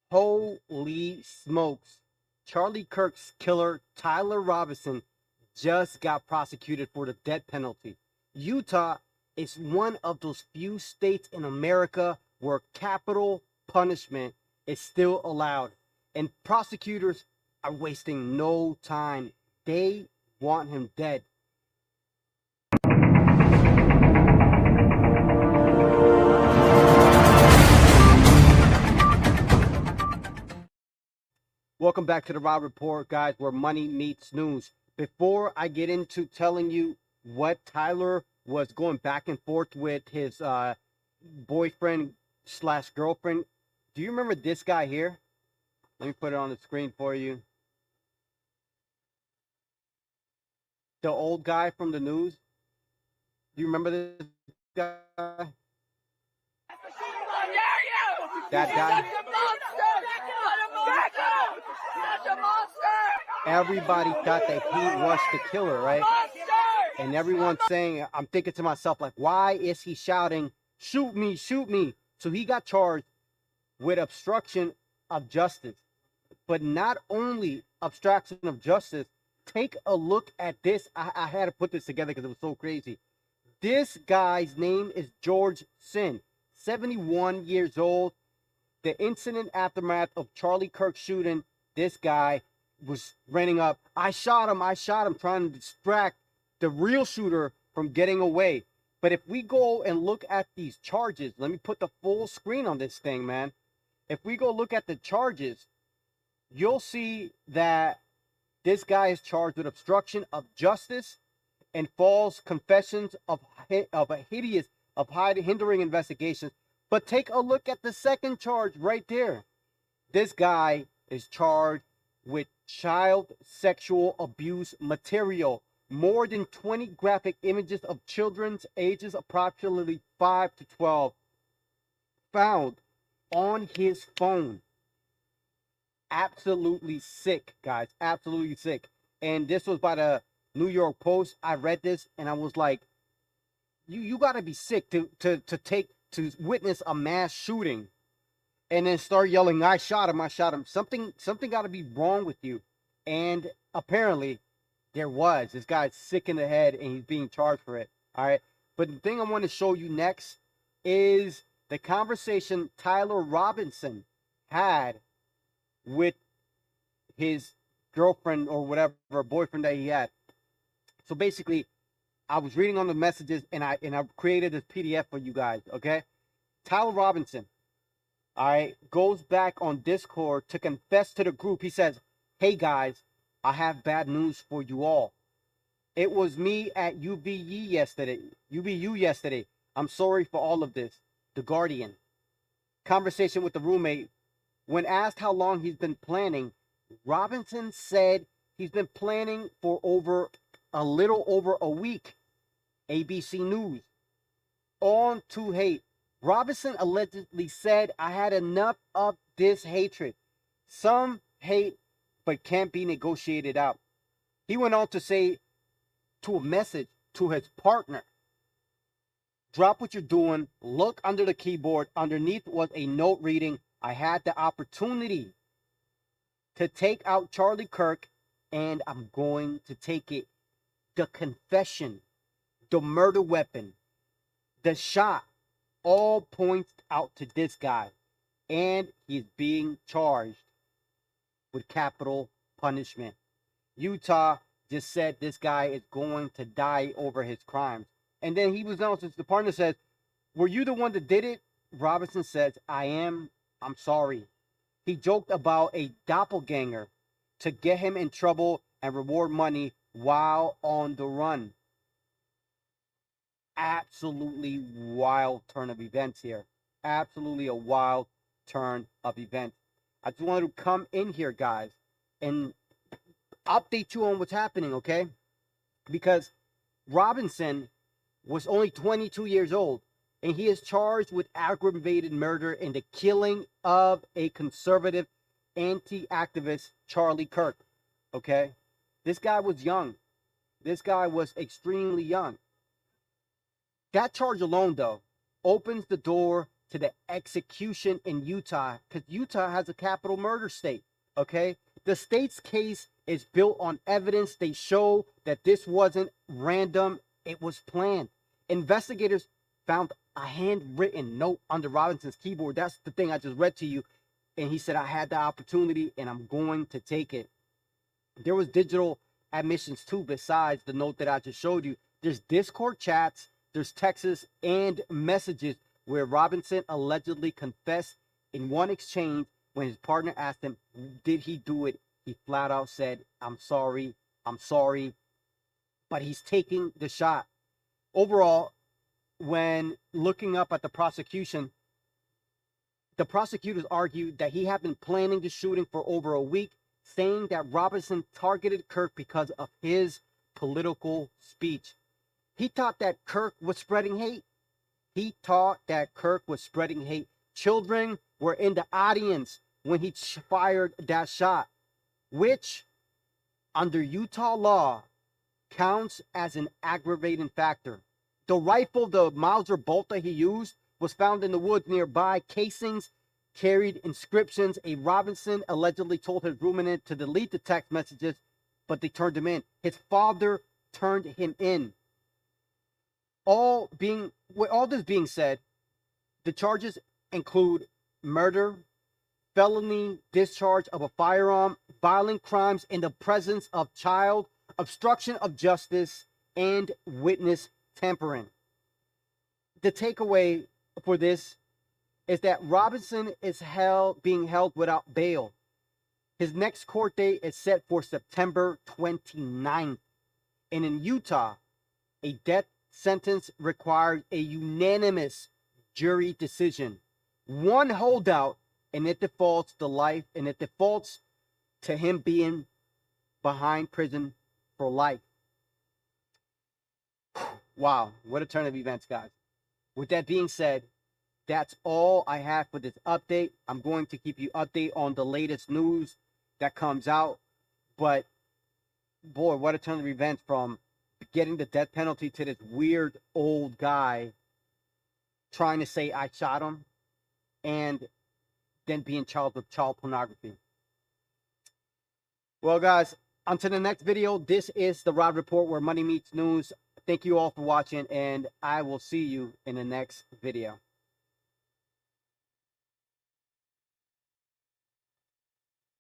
Holy smokes. Charlie Kirk's killer, Tyler Robinson, just got prosecuted for the death penalty. Utah is one of those few states in America where capital punishment is still allowed. And prosecutors are wasting no time. They want him dead. Welcome back to the Rob Report, guys, where money meets news. Before I get into telling you what Tyler was going back and forth with his boyfriend slash girlfriend, do you remember this guy here? Let me put it on the screen for you. The old guy from the news. Do you remember this guy? That guy? Everybody thought that he was the killer, right? And everyone's saying, I'm thinking to myself, like, why is he shouting, shoot me, shoot me? So he got charged with obstruction of justice. But not only obstruction of justice, take a look at this. I had to put this together because it was so crazy. This guy's name is George Zinn, 71 years old. The incident aftermath of Charlie Kirk shooting, this guy was running up. I shot him, trying to distract the real shooter from getting away. But if we go and look at these charges, let me put the full screen on this thing, man. If we go look at the charges, you'll see that this guy is charged with obstruction of justice and false confessions of hindering investigations. But take a look at the second charge right there. This guy is charged with child sexual abuse material. More than 20 graphic images of children's ages approximately 5 to 12 found on his phone. Absolutely sick, guys. Absolutely sick. And this was by the New York Post. I read this and I was like, you got to be sick to witness a mass shooting and then start yelling, I shot him, I shot him. Something got to be wrong with you. And apparently there was. This guy's sick in the head and he's being charged for it. All right. But the thing I want to show you next is the conversation Tyler Robinson had with his girlfriend or whatever boyfriend that he had. So basically, I was reading on the messages and I created this PDF for you guys, okay? Tyler Robinson, all right, goes back on Discord to confess to the group. He says, hey guys, I have bad news for you all. It was me at UBU yesterday. I'm sorry for all of this. The Guardian. Conversation with the roommate. When asked how long he's been planning, Robinson said he's been planning for a little over a week. ABC News. On to hate. Robinson allegedly said, I had enough of this hatred. Some hate, but can't be negotiated out. He went on to say to a message to his partner, drop what you're doing, look under the keyboard. Underneath was a note reading, I had the opportunity to take out Charlie Kirk, and I'm going to take it. The confession, the murder weapon, the shot, all points out to this guy. And he's being charged with capital punishment. Utah just said this guy is going to die over his crimes. And then he was announced, the partner says, were you the one that did it? Robinson says, I am. I'm sorry. He joked about a doppelganger to get him in trouble and reward money while on the run. Absolutely wild turn of events here. Absolutely a wild turn of events. I just wanted to come in here, guys, and update you on what's happening, okay? Because Robinson was only 22 years old, and he is charged with aggravated murder in the killing of a conservative anti-activist, Charlie Kirk, okay? This guy was young. This guy was extremely young. That charge alone, though, opens the door to the execution in Utah, because Utah has a capital murder state, okay? The state's case is built on evidence. They show that this wasn't random, it was planned. Investigators found a handwritten note under Robinson's keyboard. That's the thing I just read to you. And he said, I had the opportunity and I'm going to take it. There was digital admissions too, besides the note that I just showed you. There's Discord chats, there's texts and messages where Robinson allegedly confessed in one exchange when his partner asked him, did he do it? He flat out said, I'm sorry, but he's taking the shot. Overall, when looking up at the prosecution, the prosecutors argued that he had been planning the shooting for over a week, saying that Robinson targeted Kirk because of his political speech. He thought that Kirk was spreading hate. Children were in the audience when he fired that shot, which under Utah law counts as an aggravating factor. The rifle, the Mauser bolt that he used, was found in the woods nearby. Casings carried inscriptions. A Robinson allegedly told his roommate to delete the text messages, but they turned him in. His father turned him in. With all this being said, the charges include murder, felony discharge of a firearm, violent crimes in the presence of child, obstruction of justice, and witness tampering. The takeaway for this is that Robinson is being held without bail. His next court date is set for September 29th. And in Utah, a death sentence requires a unanimous jury decision. One holdout, and it defaults to life, and it defaults to him being behind prison for life. Wow, what a turn of events, guys. With that being said, that's all I have for this update. I'm going to keep you updated on the latest news that comes out. But, boy, what a turn of events, from getting the death penalty to this weird old guy trying to say I shot him, and then being charged with child pornography. Well, guys, until the next video, this is the Rod Report, where money meets news. Thank you all for watching, and I will see you in the next video.